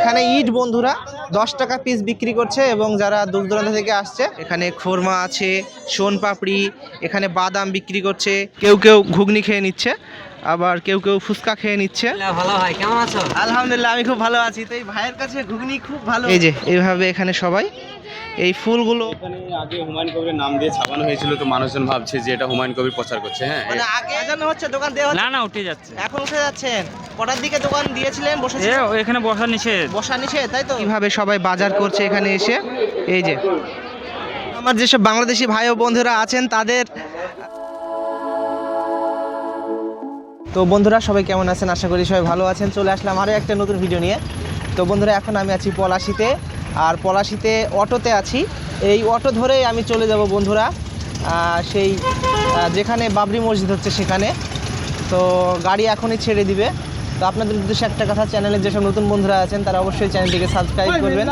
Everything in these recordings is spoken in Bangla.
এখানে ইট বন্ধুরা 10 টাকা পিস বিক্রি করছে এবং যারা দূর দূরান্ত থেকে আসছে এখানে খোরমা আছে, সোন পাপড়ি, এখানে বাদাম বিক্রি করছে, কেউ কেউ ঘুগনি খেয়ে নিচ্ছে, আবার কেউ কেউ ফুচকা খেয়ে নিচ্ছে। ভালো ভাই, কেমন আছো? আলহামদুলিল্লাহ, আমি খুব ভালো আছি। তো এই ভাইয়ের কাছে ঘুগনি খুব ভালো। এই যে এইভাবে এখানে সবাই এই ফুলগুলো, এখানে আগে হুমায়ুন কবিরের নাম দিয়ে ছাপানো হয়েছিল, তো মানুষজন ভাবছে যে এটা হুমায়ুন কবির প্রচার করছে। হ্যাঁ, মানে আগে সাজানো হচ্ছে, দোকান দেওয়া হচ্ছে। না উঠে যাচ্ছে। এখন উঠে যাচ্ছেন? কটার দিকে দোকান দিয়েছিলেন, বসেছিলেন? এখানে বসা নিষেধ। বসা নিষেধ, তাই তো? কিভাবে সবাই বাজার করছে এখানে এসে। এই যে আমার যেসব বাংলাদেশি ভাই ও বন্ধুরা আছেন তাদের। তো বন্ধুরা সবাই কেমন আছেন? আশা করি সবাই ভালো আছেন। চলে আসলাম আরও একটা নতুন ভিডিও নিয়ে। তো বন্ধুরা এখন আমি আছি পলাশীতে, আর পলাশীতে অটোতে আছি। এই অটো ধরেই আমি চলে যাব বন্ধুরা সেই যেখানে বাবরি মসজিদ হচ্ছে সেখানে। তো গাড়ি এখনই ছেড়ে দিবে। তো আপনাদের উদ্দেশ্যে একটা কথা, চ্যানেলের যেসব নতুন বন্ধুরা আছেন তারা অবশ্যই চ্যানেলটিকে সাবস্ক্রাইব করবেন।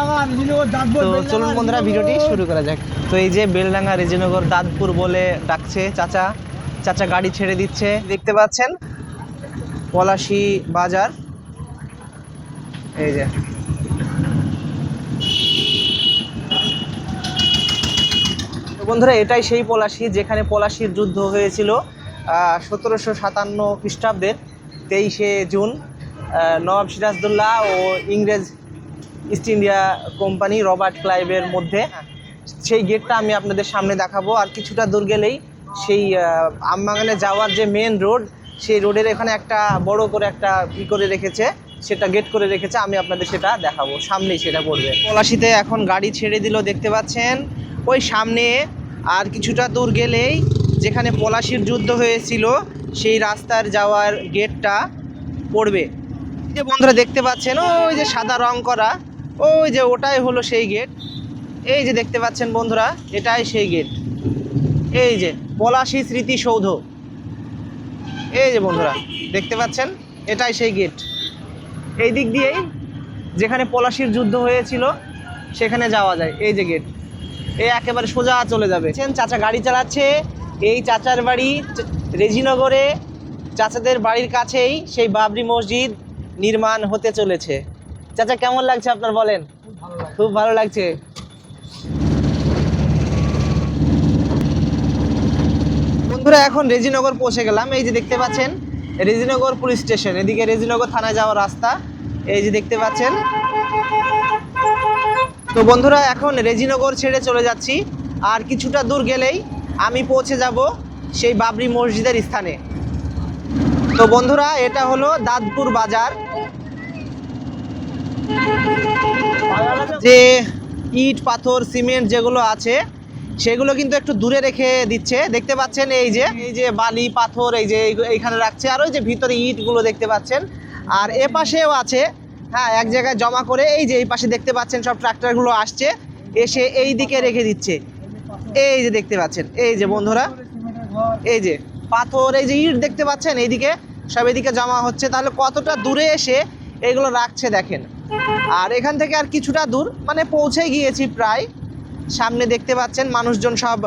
তো চলুন বন্ধুরা ভিডিওটি শুরু করা যাক। তো এই যে বেলডাঙ্গা রেজিনগর দাঁতপুর বলে ডাকছে চাচা গাড়ি ছেড়ে দিচ্ছে। দেখতে পাচ্ছেন পলাশী বাজার। এই যে বন্ধুরা এটাই সেই পলাশী যেখানে পলাশীর যুদ্ধ হয়েছিল 1757 খ্রিস্টাব্দের 23শে জুন। নবাব সিরাজদৌল্লা ও ইংরেজ ইস্ট ইন্ডিয়া কোম্পানি রবার্ট ক্লাইভের মধ্যে। সেই গেটটা আমি আপনাদের সামনে দেখাবো। আর কিছুটা দূর গেলেই সেই আমবাগানে যাওয়ার যে মেন রোড, সেই রোডের এখানে একটা বড় করে একটা করে রেখেছে, সেটা গেট করে রেখেছে। আমি আপনাদের সেটা দেখাবো, সামনেই সেটা পড়বে। পলাশীতে এখন গাড়ি ছেড়ে দিল, দেখতে পাচ্ছেন ওই সামনে। আর কিছুটা দূর গেলেই যেখানে পলাশীর যুদ্ধ হয়েছিল সেই রাস্তার যাওয়ার গেটটা পড়বে। যে বন্ধুরা দেখতে পাচ্ছেন ওই যে সাদা রং করা, ওই যে ওটাই হলো সেই গেট। এই যে দেখতে পাচ্ছেন বন্ধুরা, এটাই সেই গেট। এই যে পলাশী স্মৃতিসৌধ, এই যে বন্ধুরা দেখতে পাচ্ছেন এটাই সেই গেট। এই দিক দিয়েই যেখানে পলাশীর যুদ্ধ হয়েছিল সেখানে যাওয়া যায়। এই যে গেট, এই একেবারে সোজা চলে যাবে। চাচা গাড়ি চালাচ্ছে, এই চাচার বাড়ি রেজিনগরে। চাচাদের বাড়ির কাছেই সেই বাবরি মসজিদ নির্মাণ হতে চলেছে। চাচা কেমন লাগছে আপনার, বলেন? খুব ভালো লাগছে। বন্ধুরা এখন রেজিনগর পৌঁছে গেলাম। এই যে দেখতে পাচ্ছেন রেজিনগর পুলিশ স্টেশন, এদিকে রেজিনগর থানায় যাওয়ার রাস্তা, এই যে দেখতে পাচ্ছেন। তো বন্ধুরা এখন রেজিনগর ছেড়ে চলে যাচ্ছি। আর কিছুটা দূর গেলেই আমি পৌঁছে যাব সেই বাবরি মসজিদের স্থানে। তো বন্ধুরা এটা হলো দাঁতপুর বাজার। যে ইট পাথর সিমেন্ট যেগুলো আছে সেগুলো কিন্তু একটু দূরে রেখে দিচ্ছে। দেখতে পাচ্ছেন এই যে বালি পাথর এই যে এইখানে রাখছে, আর ওই যে ভিতরে ইটগুলো দেখতে পাচ্ছেন। আর এ পাশেও আছে, হ্যাঁ, এক জায়গায় জমা করে। এই যে এই পাশে দেখতে পাচ্ছেন সব ট্রাক্টরগুলো আসছে, এসে এই দিকে রেখে দিচ্ছে। এই যে দেখতে পাচ্ছেন, এই যে বন্ধুরা এই যে পাথর, এই যে ইট দেখতে পাচ্ছেন, এইদিকে সব এদিকে জমা হচ্ছে। তাহলে কতটা দূরে এসে এগুলো রাখছে দেখেন। আর এখান থেকে আর কিছুটা দূর, মানে পৌঁছে গিয়েছি প্রায়। সামনে দেখতে পাচ্ছেন মানুষজন সব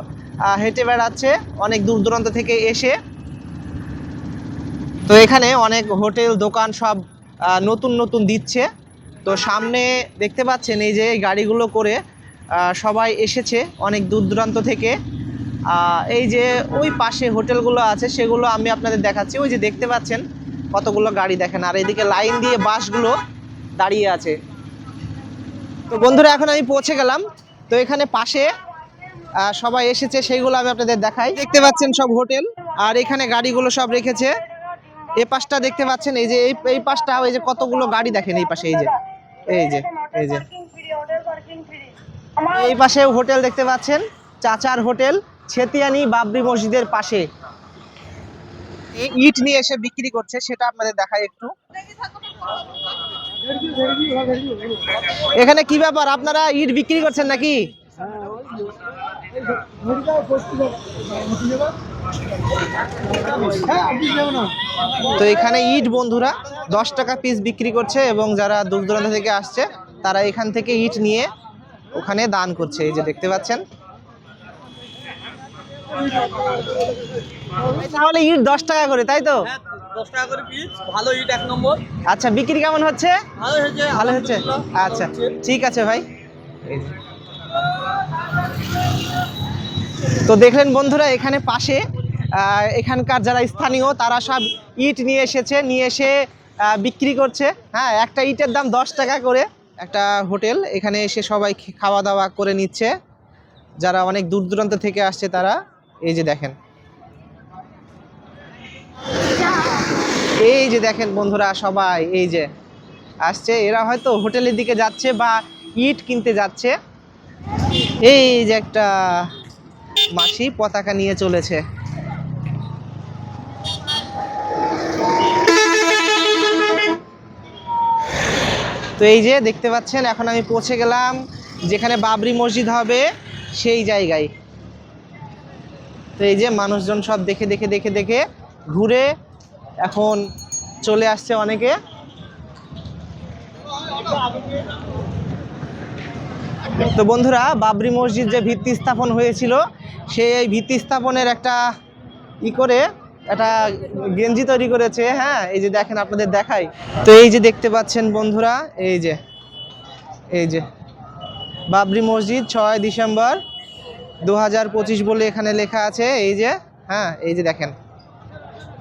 হেঁটে বেড়াচ্ছে অনেক দূর দূরান্ত থেকে এসে। তো এখানে অনেক হোটেল দোকান সব নতুন নতুন দিচ্ছে। তো সামনে দেখতে পাচ্ছেন এই যে গাড়িগুলো করে সবাই এসেছে অনেক দূর দূরান্ত থেকে। এই যে ওই পাশে হোটেলগুলো আছে সেগুলো আমি আপনাদের দেখাচ্ছি। ওই যে দেখতে পাচ্ছেন কতগুলো গাড়ি দেখেন, আর এদিকে লাইন দিয়ে বাসগুলো দাঁড়িয়ে আছে। তো বন্ধুরা এখন আমি পৌঁছে গেলাম। তো এখানে পাশে সবাই এসেছে, সেইগুলো আমি আপনাদের দেখাই। দেখতে পাচ্ছেন সব হোটেল, আর এখানে গাড়িগুলো সব রেখেছে। এই পাশটা দেখতে পাচ্ছেন, এই যে এই পাশটা, এই যে কতগুলো গাড়ি দেখেন এই পাশে। এই যে এই যে এই যে এই পাশে হোটেল দেখতে পাচ্ছেন, চাচার হোটেল, ছেতিয়ানি বাবরি মসজিদের পাশে। এই ইট নিয়ে এসে বিক্রি করছে, সেটা আপনাদের দেখাই একটু। এখানে কি ব্যাপার, আপনারা ইট বিক্রি করছেন নাকি? তো এখানে ইট বন্ধুরা 10 টাকা পিস বিক্রি করছে এবং যারা দূর দূরান্ত থেকে আসছে তারা এখান থেকে ইট নিয়ে ওখানে দান করছে। এই যে দেখতে পাচ্ছেন। তাহলে ইট 10 টাকা করে, তাই তো? 10 টাকা করে পিস, ভালো ইট 1 নম্বর। আচ্ছা, বিক্রি কেমন হচ্ছে? ভালো হয়েছে, ভালো হচ্ছে। আলহামদুলিল্লাহ, আচ্ছা, ভালো হচ্ছে। ঠিক আছে ভাই। এই যে। তো দেখলেন বন্ধুরা, এখানে পাশে এখানকার যারা স্থানীয় তারা সব ইট নিয়ে এসেছে, নিয়ে এসে বিক্রি করছে। হ্যাঁ, একটা ইটের দাম 10 টাকা করে। একটা হোটেল, এখানে এসে সবাই খাওয়া দাওয়া করে নিচ্ছে, যারা অনেক দূর দূরান্ত থেকে আসছে তারা। এই যে দেখেন, এই যে দেখেন বন্ধুরা, সবাই এই যে আসছে, এরা হয়তো হোটেলের দিকে যাচ্ছে বা ইট কিনতে যাচ্ছে। এই যে একটা মাসি পতাকা নিয়ে চলেছে। তো এই যে দেখতে পাচ্ছেন, এখন আমি পৌঁছে গেলাম যেখানে বাবরি মসজিদ হবে সেই জায়গায়। তো এই যে মানুষজন সব দেখে দেখে দেখে দেখে ঘুরে এখন চলে আসছে অনেকে। তো বন্ধুরা, বাবরি মসজিদ যে ভিত্তি স্থাপন হয়েছিল, সেই ভিত্তি স্থাপনের একটা করে একটা গেঞ্জি তৈরি করেছে। হ্যাঁ, এই যে দেখেন, আপনাদের দেখাই। তো এই যে দেখতে পাচ্ছেন বন্ধুরা, এই যে বাবরি মসজিদ 6 ডিসেম্বর 2025 বলে এখানে লেখা আছে। এই যে, হ্যাঁ, এই যে দেখেন।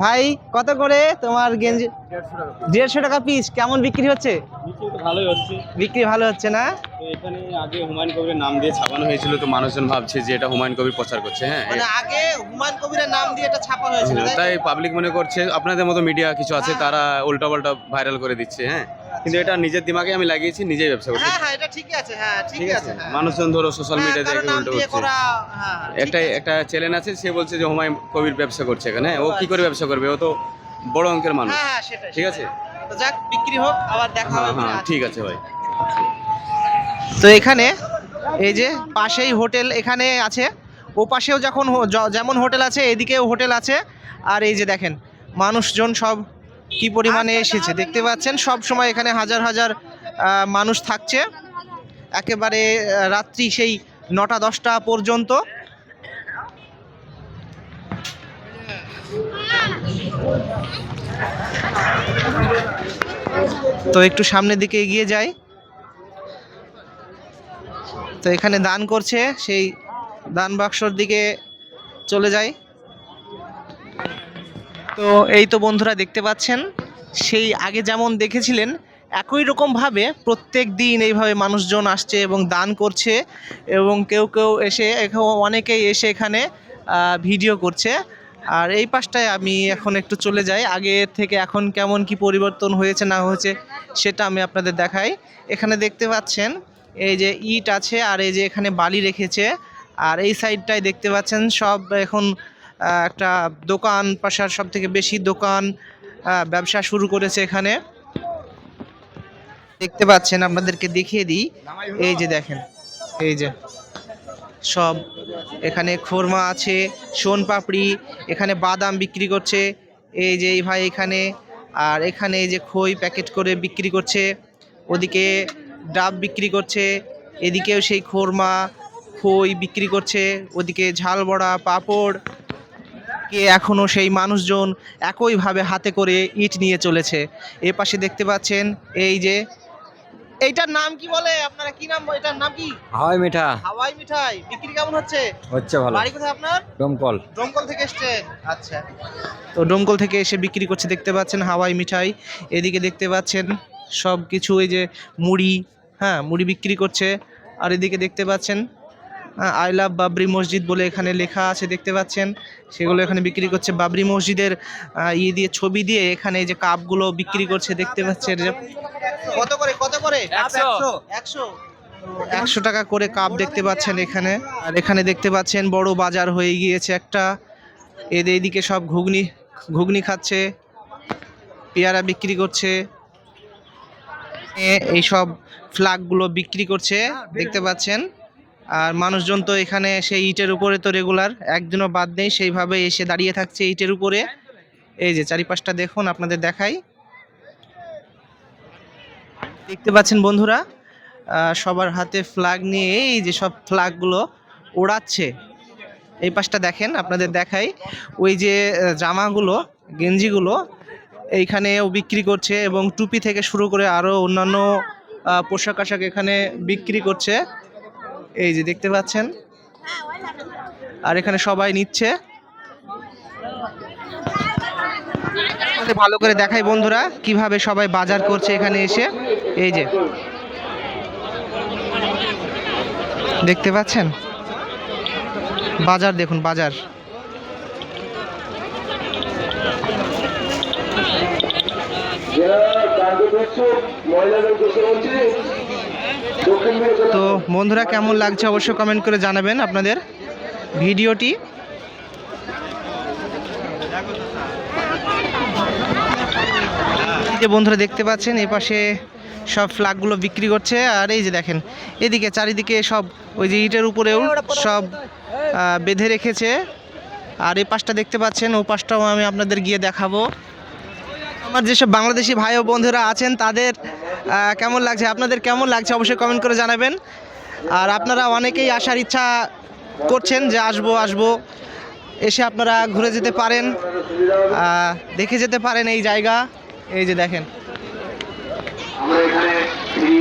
ভাই, কত করে তোমার গেঞ্জি? 150 টাকা পিস। কেমন বিক্রি হচ্ছে? বিক্রি তো ভালোই হচ্ছে। বিক্রি ভালো হচ্ছে না? তো এখানে আগে হুমায়ুন কবিরের নাম দিয়ে ছাপানো হয়েছিল, তো মানুষজন ভাবছে যে এটা হুমায়ুন কবির প্রচার করছে। হ্যাঁ, মানে আগে হুমায়ুন কবিরের নাম দিয়ে এটা ছাপা হয়েছিল, তাই তো? তাই পাবলিক মনে করছে, আপনাদের মতো মিডিয়া কিছু আছে হ্যাঁ। তারা উল্টাপাল্টা ভাইরাল করে দিচ্ছে। হ্যাঁ, কিন্তু এটা নিজের দিমাগে আমি লাগিয়েছি, নিজেই ব্যবসা করছি। হ্যাঁ, হ্যাঁ, এটা ঠিকই আছে। হ্যাঁ, ঠিক ঠিকই আছে, আছে। হ্যাঁ, মানুষজন ধরো সোশ্যাল হ্যাঁ, মিডিয়া কারো দেখে নাম উল্টো দিয়ে করছে। করা। হ্যাঁ, একটা একটা চ্যানেল আছে, সে বলছে যে হুমায়ুন কবির ব্যবসা করছে এখানে। হ্যাঁ, ও কি করে ব্যবসা করবে? ও তো বড় অঙ্কের মানুষ। হ্যাঁ, হ্যাঁ, সেটাই। ঠিক আছে। তো যাক, বিক্রি হোক, আবার দেখা হ্যাঁ হবে। হ্যাঁ, ঠিক আছে ভাই। তো এখানে এই যে পাশেই হোটেল এখানে আছে, ও পাশেও যখন যেমন হোটেল আছে, এদিকেও হোটেল আছে। আর এই যে দেখেন, মানুষজন সব কি পরিমাণে এসেছে দেখতে পাচ্ছেন। সব সময় এখানে হাজার হাজার মানুষ থাকছে, একেবারে রাত্রি সেই 9টা-10টা পর্যন্ত। তো একটু সামনের দিকে এগিয়ে যাই। তো এখানে দান করছে, সেই দান বাক্সর দিকে চলে যাই। তো এই তো বন্ধুরা, দেখতে পাচ্ছেন সেই আগে যেমন দেখেছিলেন একই রকমভাবে প্রত্যেক দিন এইভাবে মানুষজন আসছে এবং দান করছে, এবং কেউ কেউ এসে, অনেকেই এসে এখানে ভিডিও করছে। আর এই পাশটায় আমি এখন একটু চলে যাই, আগে থেকে এখন কেমন কি পরিবর্তন হয়েছে না হয়েছে সেটা আমি আপনাদের দেখাই। এখানে দেখতে পাচ্ছেন এই যে ইট আছে, আর এই যে এখানে বালি রেখেছে। আর এই সাইডটায় দেখতে পাচ্ছেন সব এখন একটা দোকান পাশার, সব থেকে বেশি দোকান ব্যবসা শুরু করেছে এখানে। দেখতে পাচ্ছেন, আপনাদেরকে দেখিয়ে দিই। এই যে দেখেন, এই যে সব এখানে খোরমা আছে, সোন পাপড়ি, এখানে বাদাম বিক্রি করছে। এই যে এই ভাই এখানে, আর এখানে এই যে খই প্যাকেট করে বিক্রি করছে, ওদিকে ডাব বিক্রি করছে, এদিকেও সেই খোরমা খই বিক্রি করছে, ওদিকে ঝাল বড়া, পাঁপড়। কে এখনো সেই মানুষজন একইভাবে হাতে করে ইট নিয়ে চলেছে। এ পাশে দেখতে পাচ্ছেন এই যে, এইটার নাম কি বলে আপনারা, কি নাম এটার নাম? কি হাওয়াই মিঠা হাওয়াই মিঠাই। বিক্রি কেমন হচ্ছে? হচ্ছে ভালো। বাড়ি কোথায় আপনার? দমকল। ডোমকল থেকে এসছেন? আচ্ছা। তো ডোমকল থেকে এসে বিক্রি করছে, দেখতে পাচ্ছেন হাওয়াই মিঠাই। এদিকে দেখতে পাচ্ছেন সব কিছু, এই যে মুড়ি, হ্যাঁ, মুড়ি বিক্রি করছে। আর এদিকে দেখতে পাচ্ছেন আই লাভ বাবরি মসজিদ বলে এখানে লেখা আছে, দেখতে পাচ্ছেন সেগুলো এখানে বিক্রি করছে। বাবরি মসজিদের দিয়ে ছবি দিয়ে এখানে এই যে কাপগুলো বিক্রি করছে, দেখতে পাচ্ছেন। যে কত করে, কত করে? 100 টাকা করে কাপ দেখতে পাচ্ছেন এখানে। আর এখানে দেখতে পাচ্ছেন বড় বাজার হয়ে গিয়েছে একটা। এদিকে সব ঘুগনি খাচ্ছে, পেয়ারা বিক্রি করছে, এই সব ফ্ল্যাগগুলো বিক্রি করছে, দেখতে পাচ্ছেন। আর মানুষজন তো এখানে সেই ইটের উপরে তো রেগুলার, একদিনও বাদ নেই, সেইভাবে এসে দাঁড়িয়ে থাকছে ইটের উপরে। এই যে চারিপাশটা দেখুন, আপনাদের দেখাই। দেখতে পাচ্ছেন বন্ধুরা, সবার হাতে ফ্ল্যাগ নিয়ে এই যে সব ফ্ল্যাগগুলো ওড়াচ্ছে। এই পাশটা দেখেন, আপনাদের দেখাই, ওই যে জামাগুলো, গেঞ্জিগুলো, এইখানেও বিক্রি করছে এবং টুপি থেকে শুরু করে আরও অন্যান্য পোশাক আশাক এখানে বিক্রি করছে। এই যে দেখতে পাচ্ছেন, আর এখানে সবাই নিচ্ছে। ভালো করে দেখাই বন্ধুরা কিভাবে সবাই বাজার করছে এখানে এসে। এই যে দেখতে পাচ্ছেন বাজার, দেখুন বাজার। তো বন্ধুরা কেমন লাগছে অবশ্যই কমেন্ট করে জানাবেন আপনাদের ভিডিওটি। এই যে বন্ধুরা দেখতে পাচ্ছেন এই পাশে সব ফ্ল্যাগগুলো বিক্রি করছে, আর এই যে দেখেন এদিকে চারিদিকে সব ওই যে ইটের উপরেও সব বেঁধে রেখেছে। আর এই পাশটা দেখতে পাচ্ছেন, ও পাশটাও আমি আপনাদের গিয়ে দেখাবো। আমার যেসব বাংলাদেশি ভাই ও বন্ধুরা আছেন তাদের কেমন লাগছে, আপনাদের কেমন লাগছে অবশ্যই কমেন্ট করে জানাবেন। আর আপনারা অনেকেই আসার ইচ্ছা করছেন যে আসবো, এসে আপনারা ঘুরে যেতে পারেন, দেখে যেতে পারেন এই জায়গা। এই যে দেখেন আমরা এখানে ফ্রি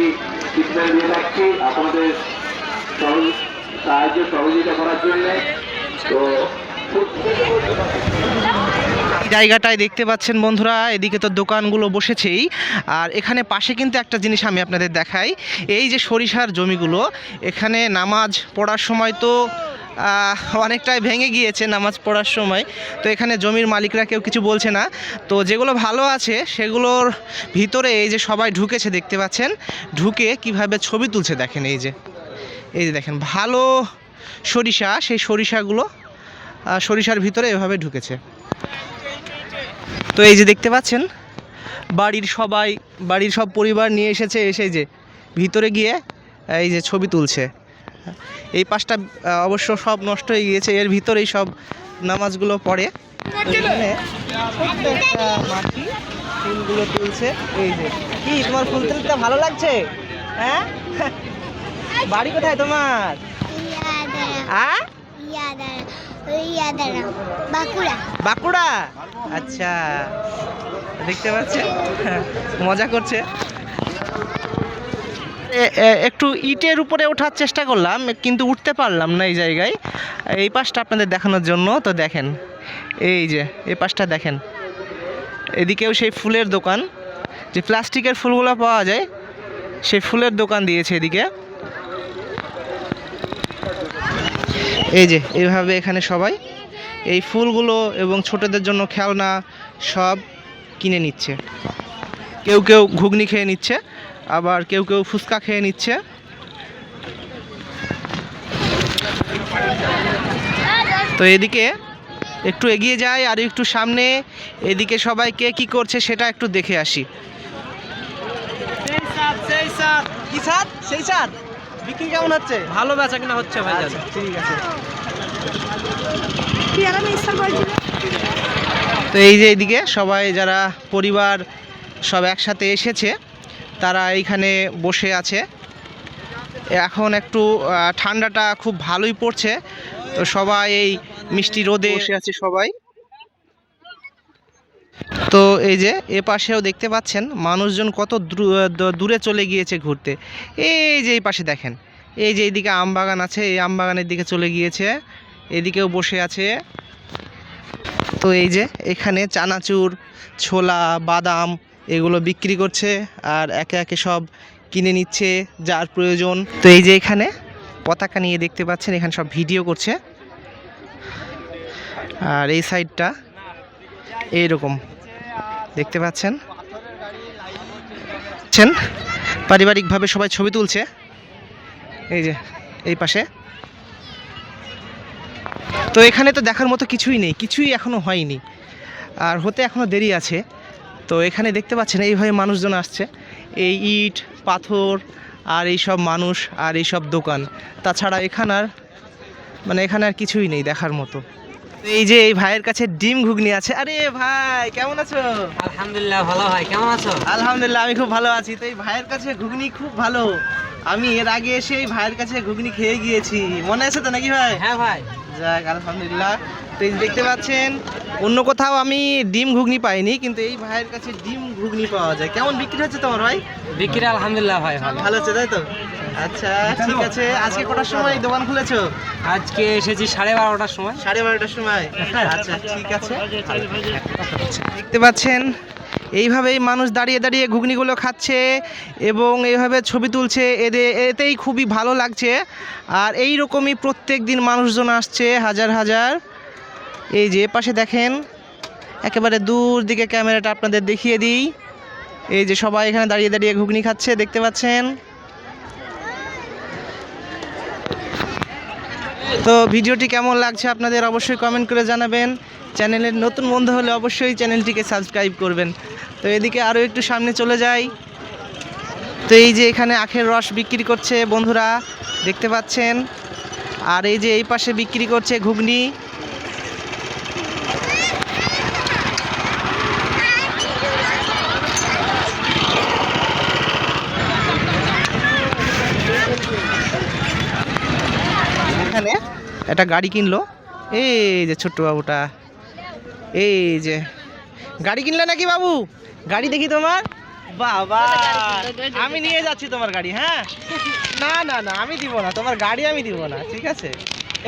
ট্রিটমেন্ট দিয়ে থাকছি আপনাদের সাহায্য সহযোগিতা করার জন্য। তো জায়গাটায় দেখতে পাচ্ছেন বন্ধুরা, এদিকে তো দোকানগুলো বসেছেই, আর এখানে পাশে কিন্তু একটা জিনিস আমি আপনাদের দেখাই। এই যে সরিষার জমিগুলো, এখানে নামাজ পড়ার সময় তো অনেকটাই ভেঙে গিয়েছে নামাজ পড়ার সময়, তো এখানে জমির মালিকরা কেউ কিছু বলছে না। তো যেগুলো ভালো আছে সেগুলোর ভিতরে এই যে সবাই ঢুকেছে দেখতে পাচ্ছেন, ঢুকে কিভাবে ছবি তুলছে দেখেন। এই যে দেখেন ভালো সরিষা, সেই সরিষাগুলো সরিষার ভিতরে এভাবে ঢুকেছে। তো এই যে দেখতে পাচ্ছেন বাড়ির সব পরিবার নিয়ে এসেছে, এসে যে ভিতরে গিয়ে এই যে ছবি তুলছে। এই পাশটা অবশ্য সব নষ্ট হয়ে গিয়েছে, এর ভিতরেই সব নামাজগুলো পড়ে। তো এখানে প্রত্যেকটা মাটি ফুলগুলো তুলছে। এই যে কি তোমার ফুল তুলতে ভালো লাগছে? হ্যাঁ, বাড়ি কোথায় তোমার? বাঁকুড়া। আচ্ছা, দেখতে পাচ্ছেন মজা করছে। একটু ইটের উপরে ওঠার চেষ্টা করলাম কিন্তু উঠতে পারলাম না এই জায়গায়। এই পাশটা আপনাদের দেখানোর জন্য, তো দেখেন এই যে এই পাশটা দেখেন, এদিকেও সেই ফুলের দোকান, যে প্লাস্টিকের ফুলগুলো পাওয়া যায় সেই ফুলের দোকান দিয়েছে এদিকে। এই যে এইভাবে এখানে সবাই এই ফুলগুলো এবং ছোটদের জন্য খেলনা সব কিনে নিচ্ছে। কেউ ঘুগনি খেয়ে নিচ্ছে, আবার কেউ ফুচকা খেয়ে নিচ্ছে। তো এদিকে একটু এগিয়ে যাই আর একটু সামনে, এদিকে সবাই কে কি করছে সেটা একটু দেখে আসি। সেই সাত বিক্রি কেমন হচ্ছে? ভালো বেচা কিনা হচ্ছে ভাই। আচ্ছা, ঠিক আছে। তো এই যে এইদিকে সবাই যারা পরিবার সব একসাথে এসেছে তারা এইখানে বসে আছে। এখন একটু ঠান্ডাটা খুব ভালোই পড়ছে, তো সবাই এই মিষ্টি রোদে বসে আছে সবাই। তো এই যে এ পাশেও দেখতে পাচ্ছেন মানুষজন কত দূরে চলে গিয়েছে ঘুরতে। এই যে এই পাশে দেখেন, এই যে এইদিকে আম বাগান আছে, এই আম বাগানের দিকে চলে গিয়েছে, এদিকেও বসে আছে। তো এই যে এখানে চানাচুর, ছোলা, বাদাম এগুলো বিক্রি করছে, আর একে একে সব কিনে নিচ্ছে যার প্রয়োজন। তো এই যে এখানে পতাকা নিয়ে দেখতে পাচ্ছেন এখানে সব ভিডিও করছে, আর এই সাইডটা এইরকম দেখতে পাচ্ছেন, পারিবারিকভাবে সবাই ছবি তুলছে। এই যে এই পাশে। তো এখানে তো দেখার মতো কিছুই নেই, কিছুই এখনো হয়নি, আর হতে এখনো দেরি আছে। তো এখানে দেখতে পাচ্ছেন এইভাবে মানুষজন আসছে, এই ইট পাথর আর এই সব মানুষ আর এই সব দোকান, তাছাড়া এখানে আর কিছুই নেই দেখার মতো। এই যে এই ভাইয়ের কাছে ডিম ঘুগনি আছে। আরে ভাই কেমন আছো? আলহামদুলিল্লাহ ভালো। ভাই কেমন আছো? আলহামদুলিল্লাহ আমি খুব ভালো আছি। তো এই ভাইয়ের কাছে ঘুগনি খুব ভালো, আমি এর আগে এসে এই ভাইয়ের কাছে ঘুগনি খেয়ে গিয়েছি, মনে আছে তো নাকি ভাই? হ্যাঁ ভাই। যাক আলহামদুলিল্লাহ। তো এই যে দেখতে পাচ্ছেন অন্য কোথাও আমি ডিম ঘুগনি পাইনি, কিন্তু এই ভাইয়ের কাছে ডিম ঘুগনি পাওয়া যায়। কেমন বিক্রি হচ্ছে তোমার ভাই? বিক্রি আলহামদুলিল্লাহ ভাই ভালো। ভালো হচ্ছে তাই তো? আচ্ছা ঠিক আছে। আজকে কটার সময় দোকান খুলেছো? আজকে এসেছি 12:30টার সময়। 12:30টার সময়। আচ্ছা ঠিক আছে। দেখতে পাচ্ছেন এইভাবেই মানুষ দাঁড়িয়ে দাঁড়িয়ে ঘুগনিগুলো খাচ্ছে এবং এইভাবে ছবি তুলছে, এতেই খুবই ভালো লাগছে। আর এই রকমই প্রত্যেক দিন মানুষজন আসছে হাজার হাজার। এই যে পাশে দেখেন, একেবারে দূর দিকে ক্যামেরাটা আপনাদের দেখিয়ে দিই। এই যে সবাই এখানে দাঁড়িয়ে দাঁড়িয়ে ঘুগনি খাচ্ছে, দেখতে পাচ্ছেন। তো ভিডিওটি কেমন লাগছে আপনাদের অবশ্যই কমেন্ট করে জানাবেন। চ্যানেলের নতুন বন্ধু হলে অবশ্যই চ্যানেলটিকে সাবস্ক্রাইব করবেন। তো এদিকে আরও একটু সামনে চলে যাই। তো এই যে এখানে আখের রস বিক্রি করছে বন্ধুরা, দেখতে পাচ্ছেন। আর এই যে এই পাশে বিক্রি করছে ঘুগনি। এখানে একটা গাড়ি কিনলো, এই যে ছোট্ট বাবুটা। এই যে গাড়ি কিনলে নাকি বাবু? গাড়ি দেখি তোমার। বাবা আমি নিয়ে যাচ্ছি তোমার গাড়ি। হ্যাঁ না না না আমি দিব না, তোমার গাড়ি আমি দিব না, ঠিক আছে?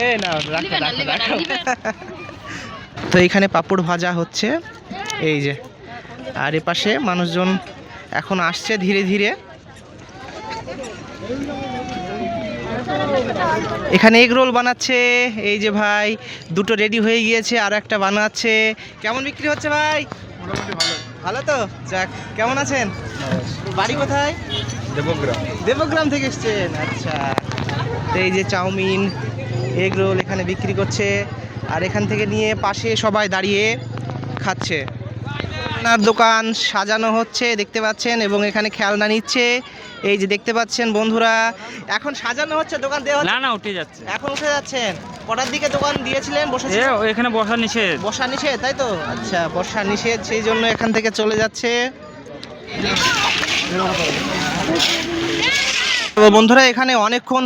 এই না রাখো রাখো রাখো। তো এখানে পাঁপড় ভাজা হচ্ছে, এই যে। আর এ পাশে মানুষজন এখন আসছে ধীরে ধীরে। এখানে এগ রোল বানাচ্ছে, এই যে ভাই দুটো রেডি হয়ে গিয়েছে, আর একটা বানাচ্ছে। কেমন বিক্রি হচ্ছে ভাই? মোটামুটি ভালো। ভালো তো? যাক, কেমন আছেন? বাড়ি কোথায়? দেবগ্রাম। দেবগ্রাম থেকে এসছেন? আচ্ছা। তো এই যে চাউমিন, এগ রোল এখানে বিক্রি করছে, আর এখান থেকে নিয়ে পাশে সবাই দাঁড়িয়ে খাচ্ছে। খেলনার দোকান সাজানো হচ্ছে দেখতে পাচ্ছেন, এবং এখানে খেলনা নিচ্ছে। এই যে দেখতে পাচ্ছেন বন্ধুরা, এখন সাজানো হচ্ছে, দোকান দেওয়া হচ্ছে। না উঠে যাচ্ছে। এখন উঠে যাচ্ছেন? কটার দিকে দোকান দিয়েছিলেন? এখানে বসা নিষেধ। বসা নিষেধ তাই তো? আচ্ছা বসা নিষেধ, সেই জন্য এখান থেকে চলে যাচ্ছে। তো বন্ধুরা এখানে অনেকক্ষণ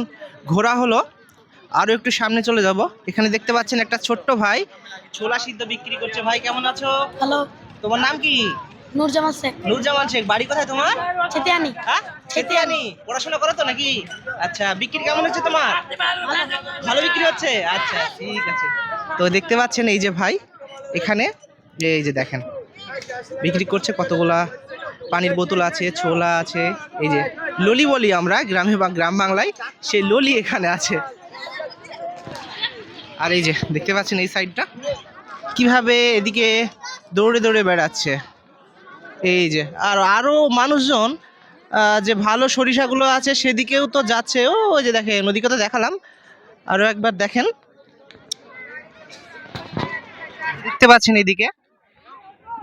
ঘোরা হলো, আরও একটু সামনে চলে যাব। এখানে দেখতে পাচ্ছেন একটা ছোট্ট ভাই ছোলা সিদ্ধ বিক্রি করছে। ভাই কেমন আছো? হ্যালো, তোমার নাম কি? নূরজামান শেখ। নূরজামান শেখ। বাড়ি কোথায় তোমার? ছেতিয়ানি। হ্যাঁ ছেতিয়ানি। পড়াশোনা করো তো নাকি? আচ্ছা, বিক্রি কেমন হচ্ছে তোমার? ভালো বিক্রি হচ্ছে? আচ্ছা ঠিক আছে। তো দেখতে পাচ্ছেন এই যে ভাই এখানে, এই যে দেখেন বিক্রি করছে কতগুলা পানির বোতল আছে, ছোলা আছে। এই যে ললি বলি আমরা গ্রামে বা গ্রাম বাংলায়, সেই ললি এখানে আছে। আর এই যে দেখতে পাচ্ছেন এই সাইডটা কিভাবে এদিকে দৌড়ে দৌড়ে বেড়াচ্ছে। এই যে আর আরও মানুষজন যে ভালো সরিষাগুলো আছে সেদিকেও তো যাচ্ছে। ওই যে দেখেন ওদিকে তো দেখালাম, আরও একবার দেখেন। দেখতে পাচ্ছেন এদিকে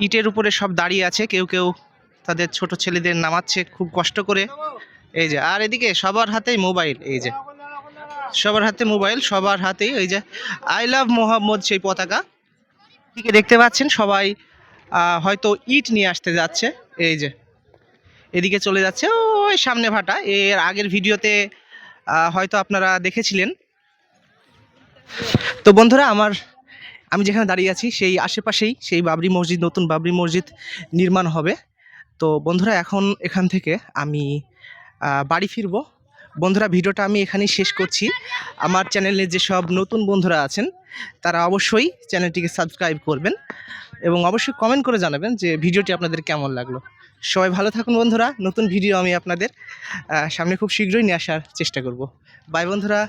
ইটের উপরে সব দাঁড়িয়ে আছে, কেউ কেউ তাদের ছোট ছেলেদের নামাচ্ছে খুব কষ্ট করে। এই যে আর এদিকে সবার হাতেই মোবাইল, এই যে সবার হাতে মোবাইল, সবার হাতেই এই যে আই লাভ মোহাম্মদ সেই পতাকা। এদিকে দেখতে পাচ্ছেন সবাই হয়তো ইট নিয়ে আসতে যাচ্ছে। এই যে এদিকে চলে যাচ্ছে ওই সামনে ভাটা, এর আগের ভিডিওতে হয়তো আপনারা দেখেছিলেন। তো বন্ধুরা আমি যেখানে দাঁড়িয়ে আছি সেই আশেপাশেই সেই বাবরি মসজিদ, নতুন বাবরি মসজিদ নির্মাণ হবে। তো বন্ধুরা এখন এখান থেকে আমি বাড়ি ফিরবো। বন্ধুরা ভিডিওটা আমি এখানেই শেষ করছি। আমার চ্যানেলে যেসব নতুন বন্ধুরা আছেন তারা অবশ্যই চ্যানেলটিকে সাবস্ক্রাইব করবেন এবং অবশ্যই কমেন্ট করে জানাবেন যে ভিডিওটি আপনাদের কেমন লাগলো। সবাই ভালো থাকুন বন্ধুরা। নতুন ভিডিও আমি আপনাদের সামনে খুব শীঘ্রই নিয়ে আসার চেষ্টা করব। বাই বন্ধুরা।